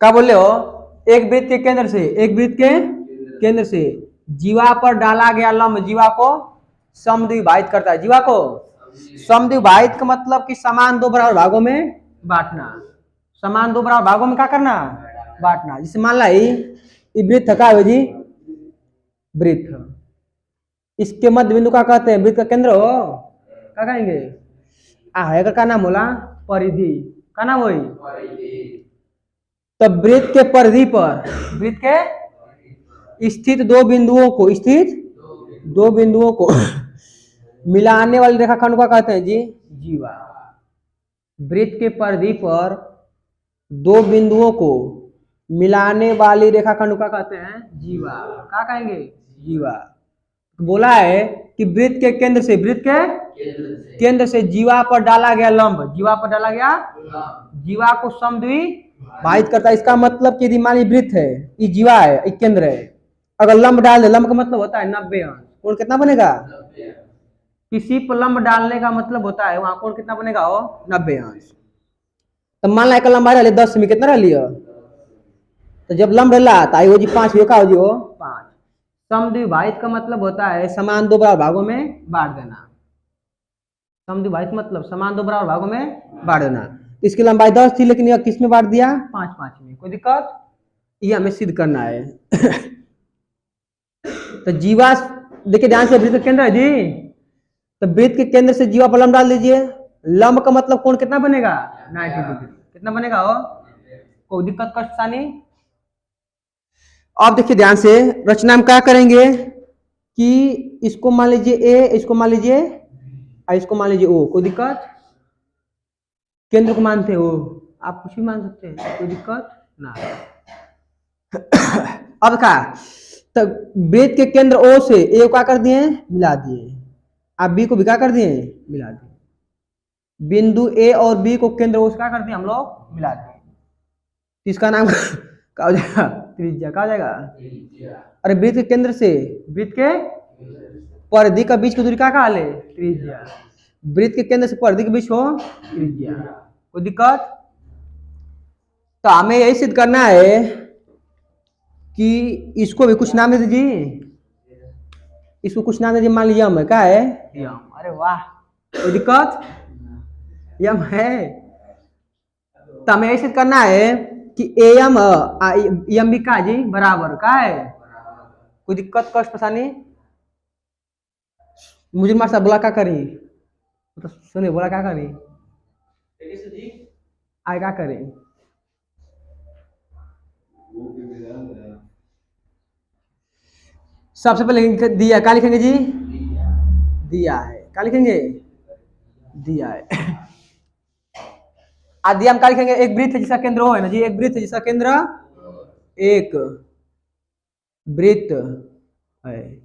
क्या बोले हो? एक वृत्त के केंद्र से, एक वृत्त के केंद्र से जीवा पर डाला गया लंब जीवा को समद्विभाजित करता है। जीवा को समद्विभाजित का मतलब कि समान दो बराबर भागों में बांटना। समान दो बराबर भागों में क्या करना? बांटना। जिसे मान ला ये वृत्त क्या है जी? वृत्त। इसके मध्य बिंदु का कहते हैं? वृत्त का केंद्र हो, क्या कहेंगे? आयकर का नाम बोला परिधि। का नाम वही? तब वृत्त के परिधि पर, वृत्त के स्थित दो बिंदुओं को, स्थित दो बिंदुओं को मिलाने वाले रेखाखंड को कहते हैं जी? जीवा। वृत्त के परिधि पर दो बिंदुओं को मिलाने वाली रेखाखंड का कहते हैं जीवा। क्या कहेंगे? जीवा। बोला है कि वृत्त के केंद्र से, वृत्त के केंद्र से जीवा पर डाला गया लंब, जीवा पर डाला गया जीवा को समद्विभाजित करता है। इसका मतलब कि यदि मान ली वृत्त है, ये जीवा है, ये केंद्र है, अगर लंब डाल दे, लंब का मतलब होता है 90 अंश। कोण कितना बनेगा? किसी पर लंब डालने का मतलब होता है वहां कोण कितना बनेगा? हो 90 अंश। तो मान ला एक लंबाई रह 10 में कितना रह लिया? तो जब लंब रहा तो आई हो जी 5 का हो जी हो 5। समद्विभाजित का मतलब होता है समान दो बराबर भागों में बांट देना। समद्विभाजित मतलब समान दो बराबर भागों में बांट देना। इसकी लंबाई 10 थी लेकिन यह किस में बांट दिया? 5-5 में। कोई दिक्कत? ये हमें सिद्ध करना है। तो जीवा देखिए ध्यान से, वृत्त केंद्र है जी, तो वृत्त के केंद्र से जीवा पर लंब डाल दीजिए। लंब का मतलब कोण कितना बनेगा? 90 डिग्री। कितना बनेगा? हो कोई दिक्कत कष्ट सा नहीं। अब देखिए ध्यान से, रचना में क्या करेंगे कि इसको मान लीजिए ए, इसको मान लीजिए और इसको मान लीजिए ओ। कोई दिक्कत? केंद्र को मानते हो आप, कुछ भी मान सकते हैं, कोई दिक्कत ना। अब क्या, तो वृत्त के केंद्र ओ से ए क्या कर दिए? मिला दिए। आप बी को भी क्या कर दिए? मिला दिए। बिंदु ए और बी को केंद्र ओ से क्या कर दिए हम लोग? मिला दिए। इसका नाम क्या हो जाएगा? त्रिज्या। क्या हो जाएगा? अरे वृत्त के केंद्र से वृत्त के परिधि का बीच की दूरी क्या कहा ले? त्रिज्या। वृत्त के केंद्र से परिधि के बीच हो त्रिज्या। कोई दिक्कत? तो हमें यही सिद्ध करना है कि इसको भी कुछ नाम दे दीजिए, इसको कुछ नाम दे दीजिए। मान लीजिए यम है। क्या है? यम। अरे वाह, कोई दिक्कत? यम है। तो हमें यही सिद्ध करना है कि एम एम भी का जी बराबर का है। कोई दिक्कत कष्ट परेशानी? मुझे मार साहब बोला क्या करी, तो सुने बोला क्या करी, आए क्या करी? सबसे पहले दिया। क्या लिखेंगे जी? दिया है। क्या लिखेंगे? दिया है। आदि हम क्या लिखेंगे? एक वृत्त है जिसका केंद्र O है ना जी, एक वृत्त है जिसका केंद्र, एक वृत्त है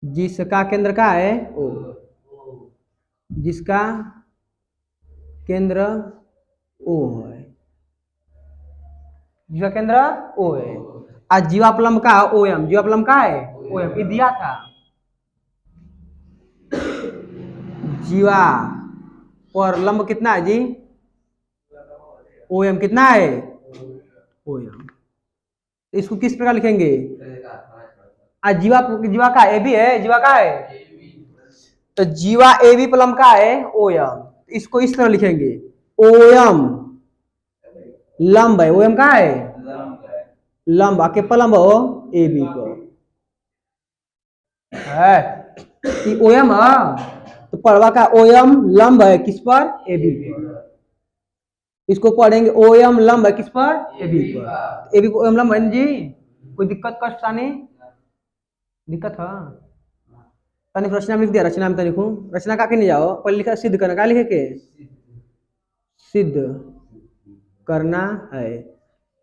जिसका केंद्र का है O, जिसका केंद्र O है, जिसका केंद्र O है। आज जीवापलम का OM, जीवापलम का है OM, ये दिया था। जीवा पर लंब कितना है जी? OM कितना है? OM। इसको किस प्रकार लिखेंगे? आज जीवा, जीवा का ए भी है, जीवा का है, तो जीवा ए बी प्लम का है OM। इसको इस तरह लिखेंगे OM लंब है, OM का है लंब, आके पलंब हो ए बी को है। OM है तो पढ़वा का OM लंब है किस पर? ए बी पर। इसको पढ़ेंगे OM लंब है किस पर? ए बी पर। ए बी को OM लंब है जी। कोई दिक्कत कष्ट नहीं? दिक्कत है? तनिक रचना में लिख दिया, रचना में तनिक रचना का नहीं जाओ, पहले लिखा सिद्ध करना। क्या लिखे के? सिद्ध करना है।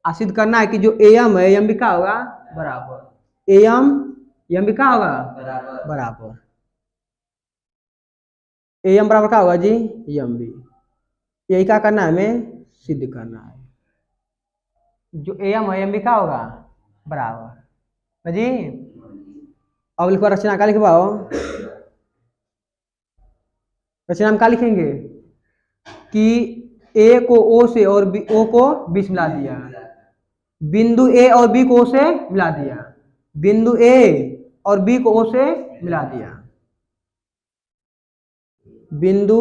सिद्ध करना है कि जो AM है एम भी क्या होगा? बराबर। AM एम भी क्या होगा? बराबर। AM बराबर क्या होगा जी? एम भी। यही क्या करना है हमें? सिद्ध करना है। जो AM है एम भी क्या होगा? बराबर जी। अब लिखो रचना। क्या लिखवाओ? रचना में क्या लिखेंगे कि ए को ओ से और बी ओ को बी से मिला दिया, बिंदु ए और बी को ओ से मिला दिया, बिंदु ए और बी को ओ से मिला दिया, बिंदु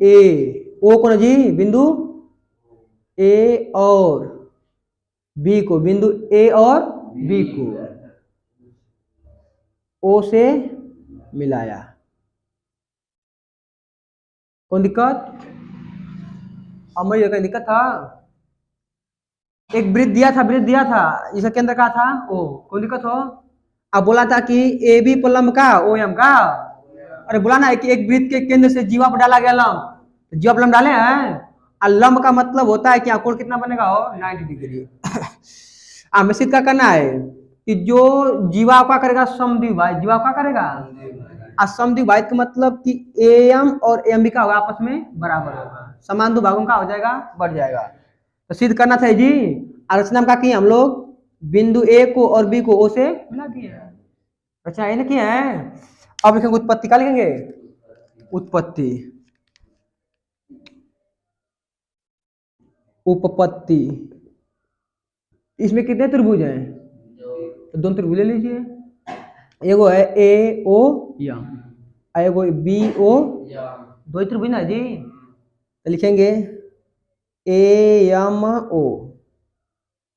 ए ओ को ना जी, बिंदु ए और बी को, बिंदु ए और बी को ओ से मिलाया। कौन दिक्कत? अमर कहीं दिक्कत था? एक वृत्त दिया था इसका केंद्र का था ओ, कोई दिक्कत हो? अब बोला था कि ए बी पर लंब का ओ एम का, अरे बोला ना कि एक वृत्त के केंद्र से जीवा पर डाला गया लंब, तो जीवा पर लंब डाले हैं, और लंब का मतलब होता है कि कोण कितना बनेगा हो 90 डिग्री। हमें सिद्ध क्या करना है कि जो जीवा क्या करेगा, समद्विभाजित, जीवा क्या करेगा असमद्विभाजित का मतलब कि एम और एम भी का होगा आपस में बराबर होगा, समान दो भागों का हो जाएगा, बढ़ जाएगा। तो सिद्ध करना था जी, रचना का किए हम लोग बिंदु ए को और बी को ओ से मिला दिए, रचना ये ना किया है। अब लिखेंगे उत्पत्ति, क्या लिखेंगे? उत्पत्ति, उपपत्ति। इसमें कितने त्रिभुज हैं? तो दोनों त्रिभुज ले लीजिए, एगो है ए ओ यम, एगो बी ओ, दो ही त्रिभुज ना जी, तो लिखेंगे ए यम ओ,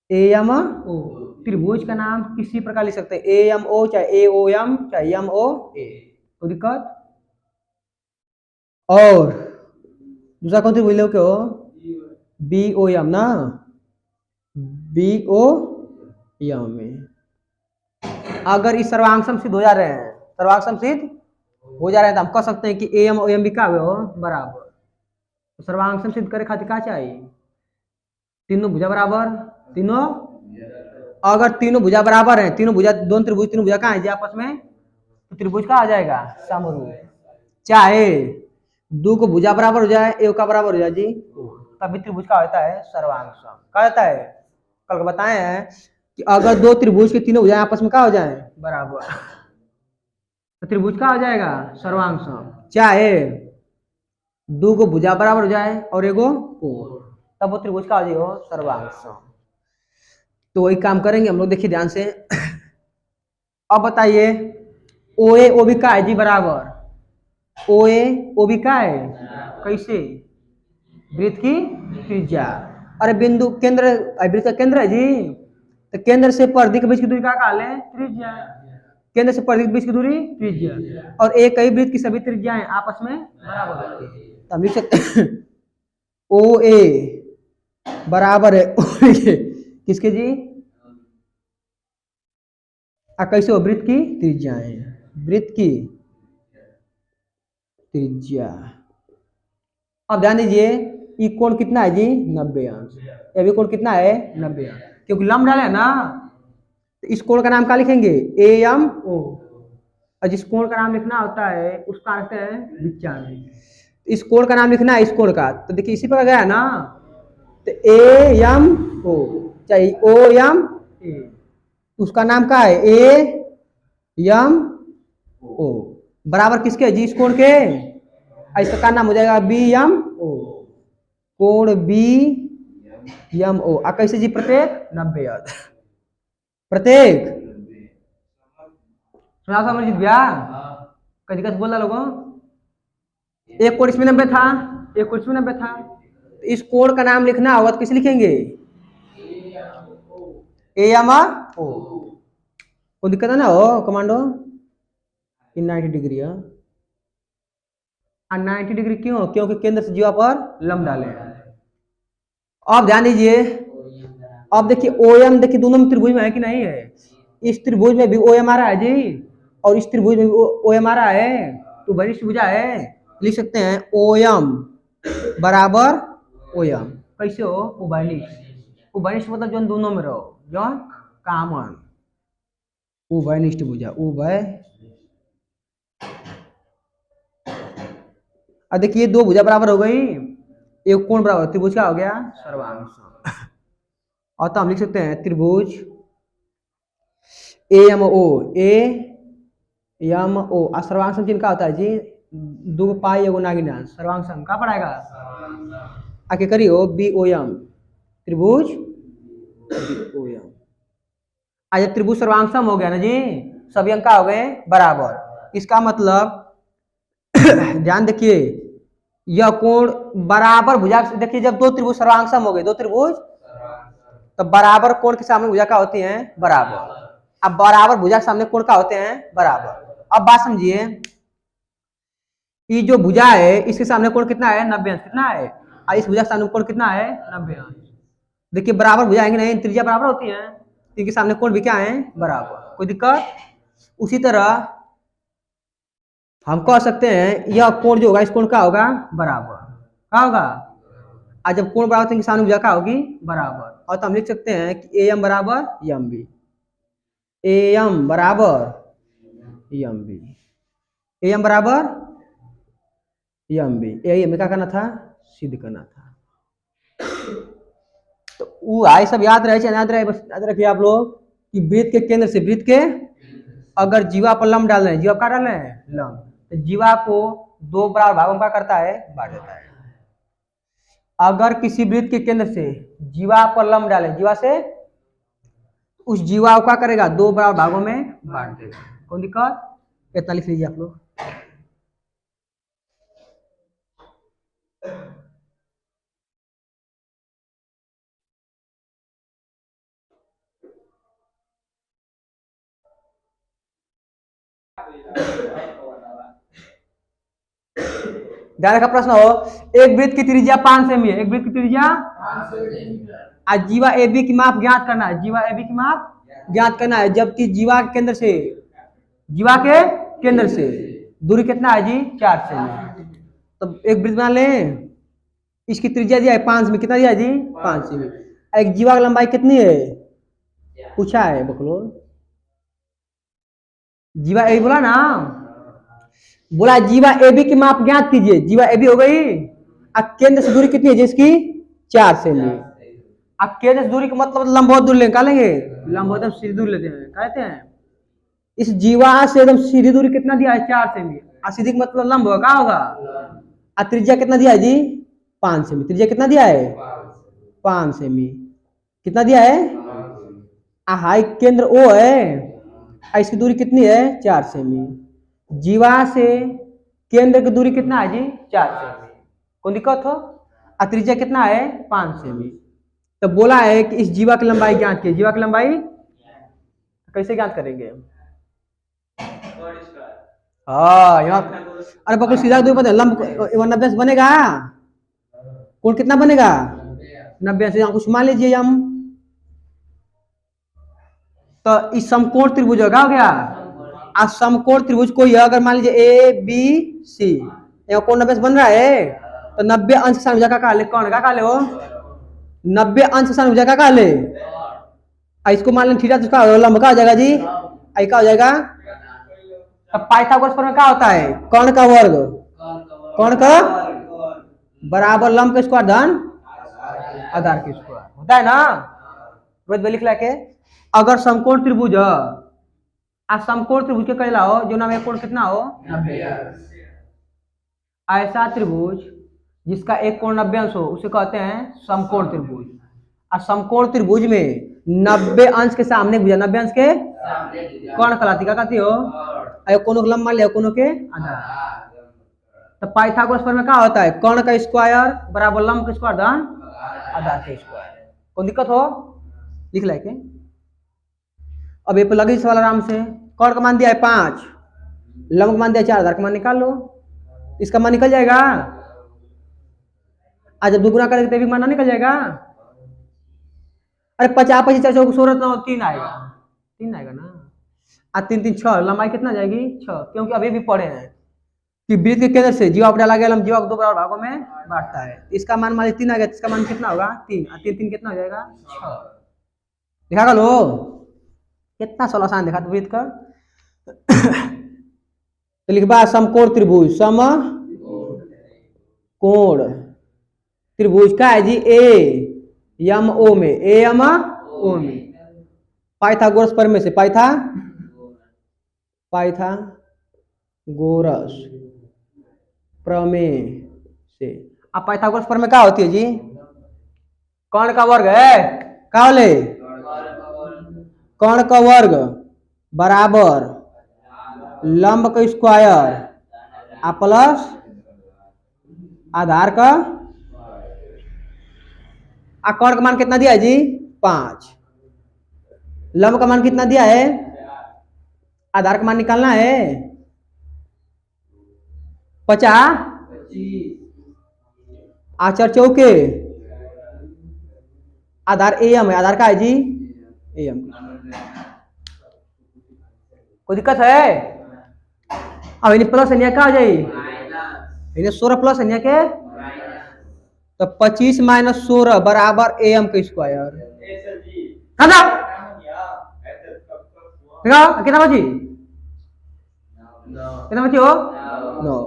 ए यम ओ। त्रिभुज का नाम किसी प्रकार लिख सकते हैं, ए एम ओ, चाहे ए ओ एम, चाहे एम ओ ए, कोई दिक्कत? और दूसरा कौन त्रिभुज लोगे हो? बी ओ एम ना, बी ओ एम में अगर इस सर्वांग सिद्ध हो जा रहे हैं, सर्वांग सिद्ध हो जा रहे हैं, तो हम कह सकते हैं कि ए एम ओ एम भी क्या हो बराबर। तो सर्वांग सिद्ध करे खातिर क्या चाहिए? तीनों भुजा बराबर, तीनों, अगर तीनों भुजा बराबर है, तीनों भुजा, दोनों त्रिभुज, तीनों भुजा कहाँ है जी आपस में, तो त्रिभुज का आ जाएगा समरूप। चाहे दो को भुजा बराबर हो जाए, एक का बराबर हो जाए जी, तभी त्रिभुज का होता है सर्वांग सम। क्या होता है? कल बताए हैं कि अगर दो त्रिभुज के तीनों भुजाएं आपस में क्या हो जाए बराबर, तो त्रिभुज का हो जाएगा सर्वांग सम। चाहे दो को भुजा बराबर हो जाए और एगो कोण, तब वो त्रिभुज का हो जाएगा सर्वांग सम। तो वही काम करेंगे हम लोग, देखिए ध्यान से। अब बताइए ओ ए ओ बी का है जी बराबर, ओ ए ओ बी का है, कैसे? वृत्त की त्रिज्या, अरे बिंदु केंद्र, वृत्त का केंद्र है जी, तो केंद्र से परिधि के बीच की दूरी क्या काल है? त्रिज्या। केंद्र से परिधि के बीच की दूरी त्रिज्या, और एक ही वृत्त की सभी त्रिज्याएं आपस में बराबर होती है, तो हम लिख सकते हैं ओ ए बराबर है ओ ए किसके जी? कैसे हो? वृत्त की त्रिज्याएं, वृत्त की त्रिज्या। अब ध्यान दीजिए, ये कोण कितना है जी? 90 अंश। ये भी कोण कितना है? 90 अंश, क्योंकि लंब डाले है ना, तो इस कोण का नाम क्या लिखेंगे? ए एम ओ, और जिस कोण का नाम लिखना होता है उसका अर्थ है विचार। इस कोण का नाम लिखना है, इस कोण का, तो देखिए इसी पर गया ना, तो ए एम ओ, चाहे ओ एम ए, उसका नाम क्या है? ए एम ओ बराबर किसके है जी? इस कोण के, इसका नाम हो जाएगा बी एम ओ, कोण बी एम ओ। कैसे जी? प्रत्येक 90 अंश, प्रत्येक समझित भैया, कभी कभी बोला लोगों, एक कोण इसमें 90 था, एक कोण इसमें 90 था, तो इस कोण का नाम लिखना होगा तो किसे लिखेंगे? A M O. कोई दिक्कत है ना हो कमांडो? 90 डिग्री है, 90 डिग्री क्यों? क्योंकि केंद्र से जीवा पर लंब डाले हैं। अब ध्यान दीजिए, अब देखिए ओ एम, देखिए दोनों में त्रिभुज में है कि नहीं है? इस त्रिभुज में भी ओ एम आ रहा है जी, और इस त्रिभुज में भी ओ एम आ रहा है, तो वरिष्ठ भुजा है, लिख सकते हैं ओ एम बराबर ओ एम। कैसे हो? उभयनिष्ठ, उभयनिष्ठ मतलब जो दोनों में रहो, जो कॉमन, उभयनिष्ठ भुजा, उभय। अब देखिए दो भुजा बराबर हो गई, एक कोण बराबर, त्रिभुज का हो गया सर्वांग सम। और तो हम लिख सकते हैं त्रिभुज ए एम ओ, ए एम ओ। सर्वांग सम चिन्ह का होता है जी? दो पाई एगो नागिन, सर्वांग सम का पड़ेगा? आके करियो बी ओ एम, त्रिभुज बी ओ एम। आज जब त्रिभुज सर्वांग हो गया ना जी, सभी अंक हो गए बराबर। इसका मतलब ध्यान देखिए, यह कोण बराबर भुजा, देखिए जब दो त्रिभुज सर्वांग हो गए, दो त्रिभुज तो बराबर कोण के सामने भुजा का होती हैं बराबर। अब बराबर भुजा के सामने कोण का होते हैं बराबर। अब बात समझिए, ये जो भुजा है इसके सामने कोण कितना है 90 अंश, कितना है, और इस भुजा के सामने कोण कितना है 90 अंश। देखिए बराबर भुजा आएंगे नहीं, त्रिज्या बराबर होती है, इनके सामने कोण भी क्या है बराबर, कोई दिक्कत। उसी तरह हम कह सकते हैं यह कोण जो होगा इस कोण का होगा बराबर, क्या होगा, और जब कोण बराबर इनके सामने भुजा का होगी बराबर। और तो हम लिख सकते हैं कि ए एम बराबर एम बी, ए एम बराबर एम बी, ए एम बराबर एम बी। ए एम क्या करना था, सिद्ध करना था। तो वो आई सब याद रहे, याद रहे, बस याद रखिए आप लोग कि वृत्त के केंद्र से वृत्त के अगर जीवा पर लंब डाल रहे हैं, जीवा क्या डाल रहे हैं लंब, तो जीवा को दो बराबर भागों में क्या करता है बांट देता है। अगर किसी वृत्त के केंद्र से जीवा पर लंब डालें, जीवा से उस जीवा को क्या करेगा दो बराबर भागों में बांट देगा, कोई दिक्कत। इतना लिख लीजिए आप लोग। ध्यान रखा, प्रश्न हो, एक वृत्त की त्रिज्या 5 सेमी है, एक वृत्त की त्रिज्या, आज जीवा ए बी की माप ज्ञात करना है, जीवा ए बी की माप ज्ञात करना है, जबकि जीवा के केंद्र से, जीवा के केंद्र से दूरी कितना है जी 4 सेमी। तो एक वृत्त बना लें, इसकी त्रिज्या दिया है 5 सेमी, कितना दिया है जी 5 सेमी। एक जीवा की लंबाई कितनी है पूछा है बकलो, जीवा ए बोला ना, बोला जीवा ए बी की माप ज्ञात कीजिए, जीवा ए बी हो गई, अब केंद्र से दूरी कितनी है जिसकी 4 सेमी। अब केंद्र से दूरी का मतलब लंबवत दूरी निकालेंगे, लंबवत एकदम सीधी दूरी लेते हैं, कहते हैं इस जीवा से एकदम सीधी दूरी कितना दिया है 4 सेमी, और सीधी का मतलब लंब होगा, क्या होगा, और त्रिज्या कितना दिया है जी 5 सेमी, त्रिज्या कितना दिया है 5 सेमी, कितना दिया है, हाई केंद्र ओ है, इसकी दूरी कितनी है 4 सेमी, जीवा से केंद्र की दूरी कितना है जी 4 सेमी, कोई दिक्कत हो, त्रिज्या कितना है 5 सेमी। तो बोला है कि इस जीवा की लंबाई ज्ञात कीजिए, जीवा की लंबाई कैसे ज्ञात करेंगे, हाँ यहाँ, अरे बकु सीधा दूरी पता लंब 90 बनेगा, कोण कितना बनेगा 90 से, कुछ मान लीजिए हम, तो इस समकोण त्रिभुज हो गया, आज समकोण त्रिभुज कोई है, अगर मान लीजिए ए बी सी, यहाँ कोण 90 बन रहा है, तो 90 अंश के सामने का ले, कौन का ले, वो 90 अंश के सामने का ले, इसको मान लें थीटा, तो इसका लंब का हो जाएगा जी, आई का हो जाएगा। अब पाइथागोरस प्रमेय क्या होता है, कर्ण का वर्ग, कर्ण का बराबर लंब का स्क्वायर धन आधार के स्क्वायर होता है ना, रोज लिख लाके। अगर समकोण त्रिभुज है, आज समकोण त्रिभुज के कहला हो जो नाम एक कोण कितना हो 90, ऐसा त्रिभुज जिसका एक कोण 90 अंश हो उसे कहते हैं समकोण त्रिभुज। और समकोण त्रिभुज में 90 अंश के सामने भुजा, 90 अंश के कौन कहलाती, क्या कहती हो, कोनों के लंब मान लिया, कोनों के आधार। तो पाइथागोरस प्रमेय क्या होता है, कर्ण का स्क्वायर बराबर लंब का स्क्वायर धन आधार के स्क्वायर, कोई दिक्कत हो लिख लाके। अब ये पे लगे सवाल आराम से, कर्ण का मान दिया है 5, लंब का मान दिया 4, आधार का मान निकाल लो, इसका मान निकल जाएगा, आज जब दुगुना करेंगे तभी मान निकल जाएगा। अरे 50 25 4 16 3 आएगा, 3 आएगा ना, आज 3 3 6, लंबाई कितना जाएगी 6, क्योंकि अभी भी पढ़े हैं कि वृत्त के केंद्र से जीवा पर डाला गया लंब जीवा को दो बराबर भागों में बांटता है। इसका मान मान 3 आ गया, इसका मान कितना होगा 3, और 3 3 कितना हो जाएगा 6, दिखा लो कितना सरल आसान देखा तो वृत्त का। तो लिखबा समकोण त्रिभुज, सम कोण त्रिभुज का है जी ए यम ओ में, ए यम ओ में, पाइथागोरस प्रमेय से, पाइथागोरस प्रमेय से। अब पाइथागोरस प्रमेय क्या होती है जी? कर्ण का वर्ग है क्या बोले? कर्ण का वर्ग बराबर लंब का स्क्वायर आ प्लस आधार का। कर्ण का मान कितना दिया है जी? 5। लंब का मान कितना दिया है? आधार का मान निकालना है 50। आचार चौके आधार एम है। आधार का है जी? एम। कोई दिक्कत है? अब इन्हें प्लस है क्या हो जाए? इन्हें 16 प्लस है के तो 25 माइनस 16 बराबर एम का स्क्वायर। कितना बची? कितना बची हो? 9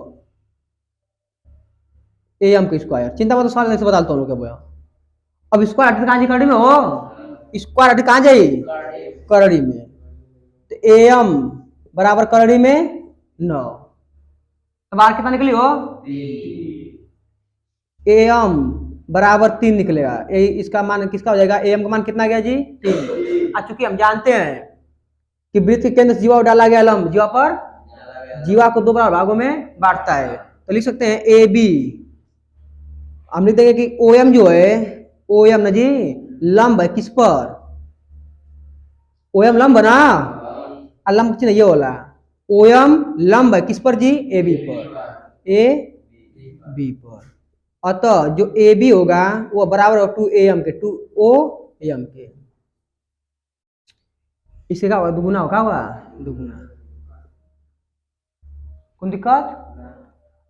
एम का स्क्वायर। चिंता मत, सवाल से बताता हूँ क्या बोला। अब स्क्वायर हट कहाँ जी? करड़ी में हो। स्क्वायर हट कहाँ जाए? करड़ी में। तो एम बराबर करड़ी में 9। तो बाहर कितना निकली हो? एम बराबर 3 निकलेगा। इसका मान किसका हो जाएगा? एम का मान कितना गया जी? 3। चूंकि हम जानते हैं कि वृत्त के केंद्र से जीवा डाला गया लंब जीवा पर जीवा को 2 बराबर भागों में बांटता है, तो लिख सकते हैं ए बी। हम लिख देंगे कि ओ एम जो है, ओ एम ना जी लंब है किस पर? ओ एम लंब ना, लंब किस ये वाला ओ एम लंब है किस पर जी? ए बी पर। ए बी पर। अतः जो ए बी होगा वो बराबर हो 2 ए एम के, 2 ओ एम के। इससे क्या होगा? दुगुना होगा। दुगुना। कौन दिक्कत?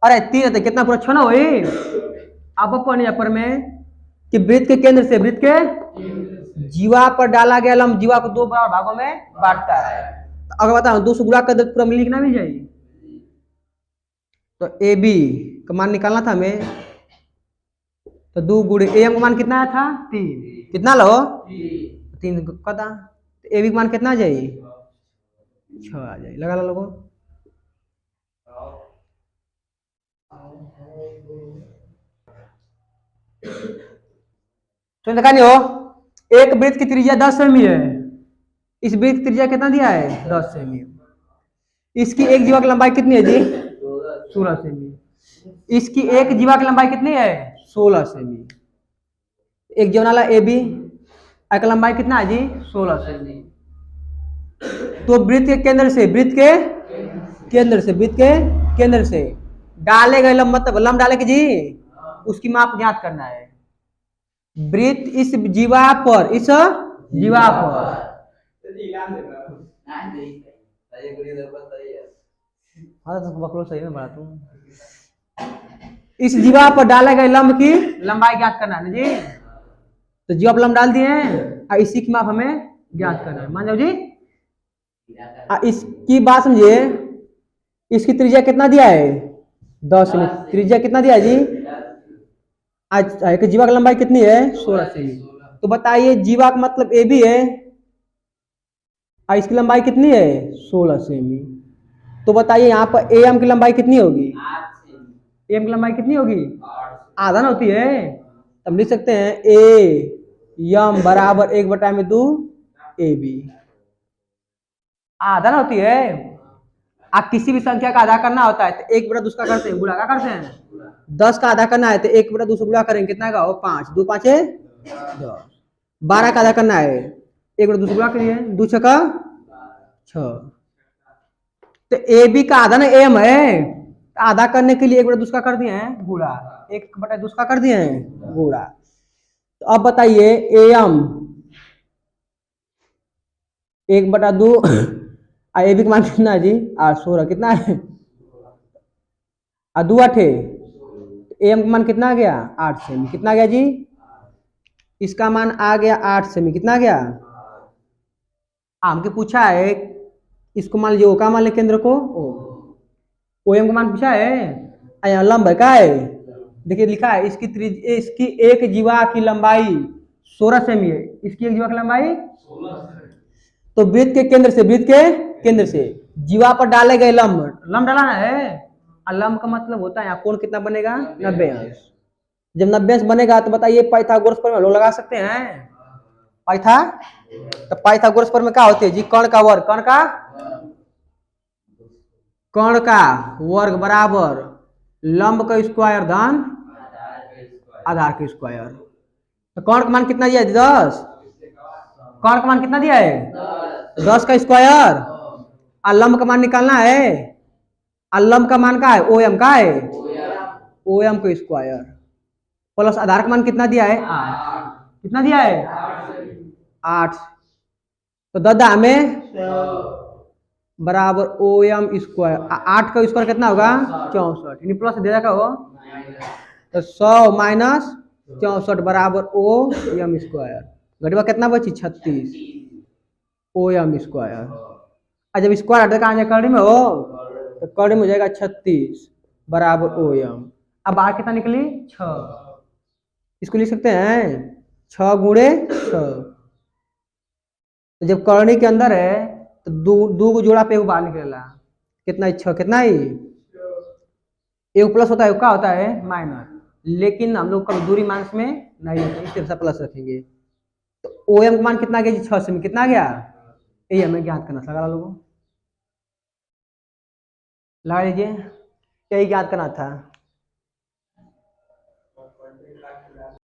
अरे 3 है तो कितना पूरा 6 ना हुई। अब अपन यहाँ पर में कि वृत्त के केंद्र से वृत्त के जीवा पर डाला गया लंब जीवा को 2 बराबर भागों में बांटता है। तो अगर बताओ 2 से गुणा कर दे पूरा लिखना मिल जाएगी। तो ए बी का मान निकालना था हमें, तो 2 गुणे ए एम का मान कितना था? 3। कितना लो? 3 कदा। तो ए बी का मान कितना आ जाए? 6 आ जाए। लगा लो लोगों। तो देखा नहीं हो, एक वृत्त की त्रिज्या 10 सेमी है। इस वृत्त की त्रिज्या कितना दिया है? 10 सेमी। इसकी एक जीवा की लंबाई कितनी है जी? 16 सेमी। इसकी एक जीवा की लंबाई कितनी है? 16 सेमी। एक जीवन वाला ए बी का लंबाई कितना है जी? 16 सेमी। तो वृत्त के केंद्र से वृत्त के केंद्र से वृत्त के केंद्र से डाले गए लंब, मतलब लंब डाले के जी उसकी माप ज्ञात करना है। वृत्त इस जीवा पर, इस जीवा पर सही में बना तू। इस जीवा पर डाले गए लंब की लंबाई ज्ञात करना है जी। तो जीवा पर लंब डाल दिए हैं और इसी की माप हमें ज्ञात करना है। मान जाओ जी। इसकी बात समझिए, इसकी त्रिज्या कितना दिया है? 10 सेमी। त्रिज्या कितना दिया है जी? आज एक जीवा की लंबाई कितनी है? 16 सेमी। तो बताइए जीवा का मतलब ए बी है और इसकी लंबाई कितनी है? 16 सेमी। तो बताइए यहाँ पर ए एम की लंबाई कितनी होगी? ए एम की लंबाई कितनी होगी? आधा ना होती है। तब लिख सकते हैं ए एम बराबर 1/2 ए बी। आधा ना होती है। आप किसी भी संख्या का आधा करना होता है तो 1/2 का करते हैं, गुणा क्या करते हैं? 10 का आधा करना है तो 1/2 से गुणा करेंगे, कितना का? 5। 2 5 10। 12 का आधा करना है 1/2 से गुणा करिए, 2 6 का 6। तो ए बी का आधा ना एम है, आधा करने के लिए 1/2 का कर दिए हैं गुणा, 1/2 का कर दिए हैं गुणा। तो अब बताइए ए एम 1/2 ए बी का मान कितना है जी? 8 16 कितना है? 2 8 एम का मान कितना आ गया? 8 सेमी। कितना आ गया जी? इसका मान आ गया 8 सेमी। कितना आ गया? हमके पूछा है, इसको मान लीजिए ओ का मान ले केंद्र को ओ एम का मान पूछा है। लंब है क्या है? देखिए लिखा है इसकी एक जीवा की लंबाई 16 सेमी है। इसकी एक जीवा की लंबाई, तो वृत्त के केंद्र से वृत्त के केंद्र से जीवा पर डाले गए लंब डालाना है। लंब का मतलब होता है यहाँ कोण कितना बनेगा? 90 अंश। जब नब्बेंश बनेगा तो बताइए पाइथागोरस पर में लोग लगा सकते हैं तो पाइथागोरस पर में क्या होते हैं जी? कर्ण का वर्ग, कर्ण का वर्ग बराबर लंब का स्क्वायर धन आधार का स्क्वायर। तो कर्ण का मान कितना दिया है? 10। कर्ण का मान कितना दिया है? 10 का स्क्वायर। और लंब का मान निकालना है, और लंब का मान का है ओ एम का है, ओ एम का स्क्वायर प्लस आधार का मान कितना दिया है? 8। कितना दिया है? 8। तो दादा में बराबर ओ एम स्क्वायर, 8 का स्क्वायर कितना होगा? 64। प्लस दे रखा हो तो 100 माइनस 64 बराबर ओ एम स्क्वायर। घटवा कितना बची? 36 ओ एम स्क्वायर। और जब स्क्वायर हटा कहाँ कड़ी में हो तो कड़ी में हो जाएगा 36 बराबर ओ एम। अब बाहर कितना निकली? 6। इसको लिख सकते हैं 6 गुणे 6। तो जब करनी के अंदर है तो दो को जोड़ा पे एक बाहर निकलेला। कितना ही? 6। कितना ही? एक प्लस होता है, क्या होता है? माइनस। लेकिन हम लोग कभी दूरी माइनस में नहीं होता, इस तरह से प्लस रखेंगे। तो ओ एम का मान कितना गया जी? 6 से में कितना गया? ये हमें ज्ञात करना था लोगों, लगा लीजिए, यही ज्ञात करना था।